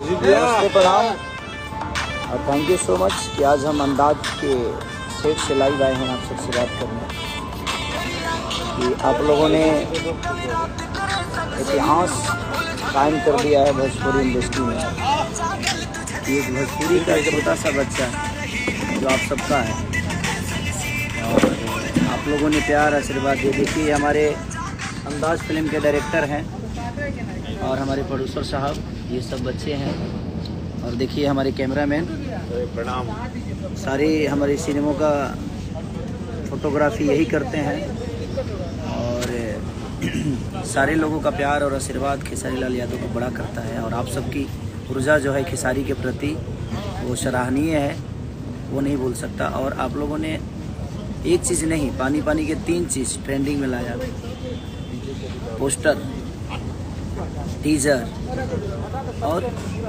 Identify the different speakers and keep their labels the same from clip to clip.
Speaker 1: नमस्ते, प्रणाम और थैंक यू सो मच कि आज हम अंदाज के सेट से लाइव आए हैं आप सबसे बात करने कि आप लोगों ने इतिहास कायम कर दिया है भोजपुरी इंडस्ट्री में। ये एक भोजपुरी का छोटा सा बच्चा जो आप सबका है और आप लोगों ने प्यार आशीर्वाद दे। देखिए हमारे अंदाज फिल्म के डायरेक्टर हैं और हमारे प्रोड्यूसर साहब, ये सब बच्चे हैं। और देखिए हमारे कैमरामैन,
Speaker 2: प्रणाम।
Speaker 1: सारी हमारी सिनेमा का फोटोग्राफी यही करते हैं और सारे लोगों का प्यार और आशीर्वाद खेसारी लाल यादव को बड़ा करता है। और आप सबकी ऊर्जा जो है खेसारी के प्रति वो सराहनीय है, वो नहीं बोल सकता। और आप लोगों ने एक चीज़ नहीं, पानी पानी के 3 चीज़ ट्रेंडिंग में लाया। पोस्टर, टीजर और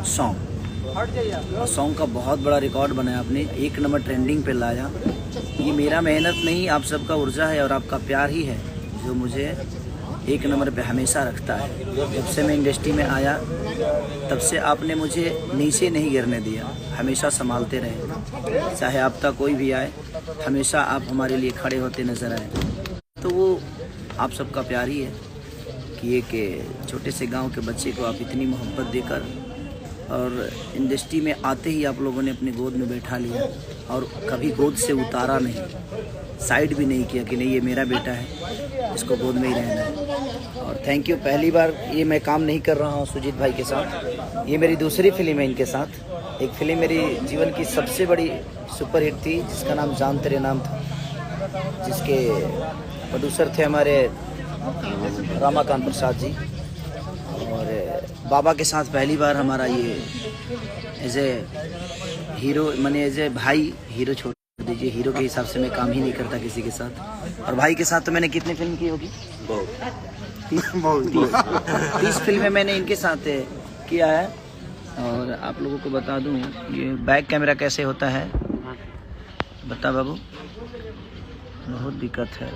Speaker 1: सॉन्ग। और सॉन्ग का बहुत बड़ा रिकॉर्ड बनाया आपने, 1 नंबर ट्रेंडिंग पे लाया। ये मेरा मेहनत नहीं, आप सबका ऊर्जा है और आपका प्यार ही है जो मुझे 1 नंबर पे हमेशा रखता है। जब से मैं इंडस्ट्री में आया तब से आपने मुझे नीचे नहीं गिरने दिया, हमेशा संभालते रहे। चाहे आप तक कोई भी आए, हमेशा आप हमारे लिए खड़े होते नज़र आए। तो वो आप सबका प्यार ही है कि एक छोटे से गांव के बच्चे को आप इतनी मोहब्बत देकर और इंडस्ट्री में आते ही आप लोगों ने अपनी गोद में बैठा लिया और कभी गोद से उतारा नहीं, साइड भी नहीं किया कि नहीं ये मेरा बेटा है, इसको गोद में ही रहना है। और थैंक यू। पहली बार ये मैं काम नहीं कर रहा हूँ सुजीत भाई के साथ, ये मेरी दूसरी फिल्म है इनके साथ। एक फिल्म मेरी जीवन की सबसे बड़ी सुपरहिट थी जिसका नाम जान तेरे नाम था, जिसके प्रोड्यूसर थे हमारे रामाकांत प्रसाद जी। और बाबा के साथ पहली बार हमारा ये एज ए हीरो, मैंने एज ए भाई, हीरो छोड़ दीजिए, हीरो के हिसाब से मैं काम ही नहीं करता किसी के साथ। और भाई के साथ तो मैंने कितनी फिल्म की होगी? 30 फिल्में मैंने इनके साथ किया है। और आप लोगों को बता दूं, ये बैक कैमरा कैसे होता है बता बाबू, बहुत दिक्कत है।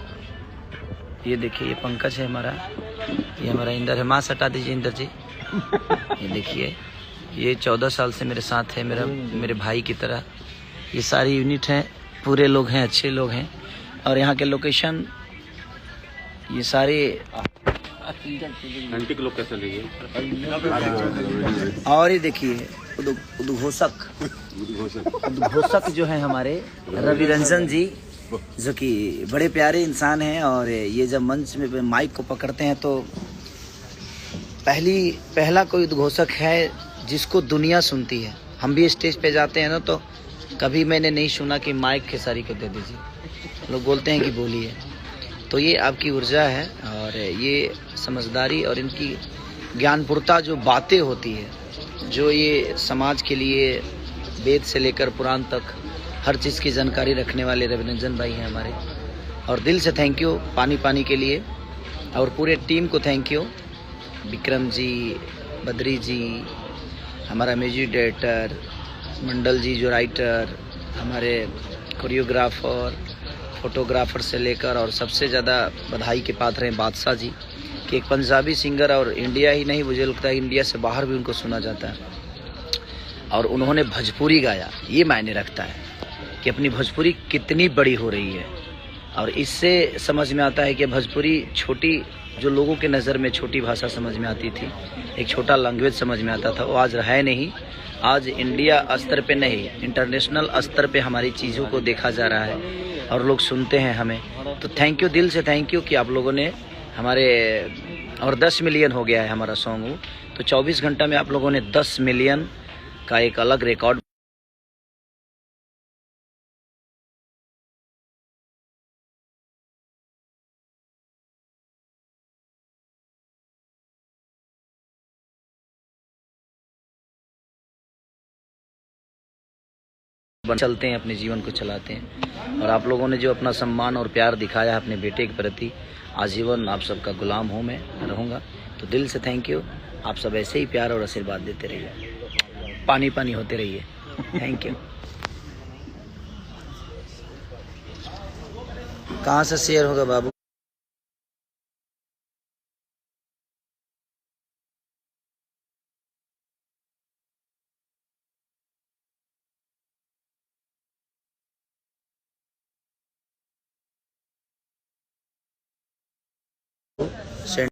Speaker 1: ये देखिए, ये पंकज है हमारा, ये हमारा इंदर है। मास्क हटा दीजिए इंदर जी। ये देखिए, ये 14 साल से मेरे साथ है, मेरे भाई की तरह। ये सारी यूनिट हैं, पूरे लोग हैं, अच्छे लोग हैं। और यहाँ के लोकेशन ये सारे
Speaker 2: घंटी के लोग कैसे लेंगे।
Speaker 1: और ये देखिए उद्घोषक जो है हमारे रवि रंजन जी, जो कि बड़े प्यारे इंसान हैं। और ये जब मंच में माइक को पकड़ते हैं तो पहला कोई उद्घोषक है जिसको दुनिया सुनती है। हम भी स्टेज पे जाते हैं ना, तो कभी मैंने नहीं सुना कि माइक खेसारी को दे दीजिए, लोग बोलते हैं कि बोलिए। तो ये आपकी ऊर्जा है और ये समझदारी और इनकी ज्ञानपूर्ता जो बातें होती है, जो ये समाज के लिए वेद से लेकर पुराण तक हर चीज़ की जानकारी रखने वाले रविरंजन भाई हैं हमारे। और दिल से थैंक यू पानी पानी के लिए, और पूरे टीम को थैंक यू। विक्रम जी, बद्री जी, हमारा म्यूजिक डायरेक्टर, मंडल जी जो राइटर, हमारे कोरियोग्राफर, फोटोग्राफर से लेकर, और सबसे ज़्यादा बधाई के पात्र हैं बादशाह जी कि एक पंजाबी सिंगर, और इंडिया ही नहीं, मुझे लगता है इंडिया से बाहर भी उनको सुना जाता है। और उन्होंने भोजपुरी गाया, ये मायने रखता है कि अपनी भोजपुरी कितनी बड़ी हो रही है। और इससे समझ में आता है कि भोजपुरी छोटी, जो लोगों के नज़र में छोटी भाषा समझ में आती थी, एक छोटा लैंग्वेज समझ में आता था, वो आज है नहीं। आज इंडिया स्तर पे नहीं, इंटरनेशनल स्तर पे हमारी चीज़ों को देखा जा रहा है और लोग सुनते हैं हमें। तो थैंक यू, दिल से थैंक यू कि आप लोगों ने हमारे, और 10 मिलियन हो गया है हमारा सॉन्ग, तो 24 घंटा में आप लोगों ने 10 मिलियन का एक अलग रिकॉर्ड चलते हैं, अपने जीवन को चलाते हैं। और आप लोगों ने जो अपना सम्मान और प्यार दिखाया है अपने बेटे के प्रति, आजीवन आप सबका गुलाम हूँ, मैं रहूँगा। तो दिल से थैंक यू। आप सब ऐसे ही प्यार और आशीर्वाद देते रहिए, पानी पानी होते रहिए। Thank you. कहाँ से शेयर होगा बाबू? सेंड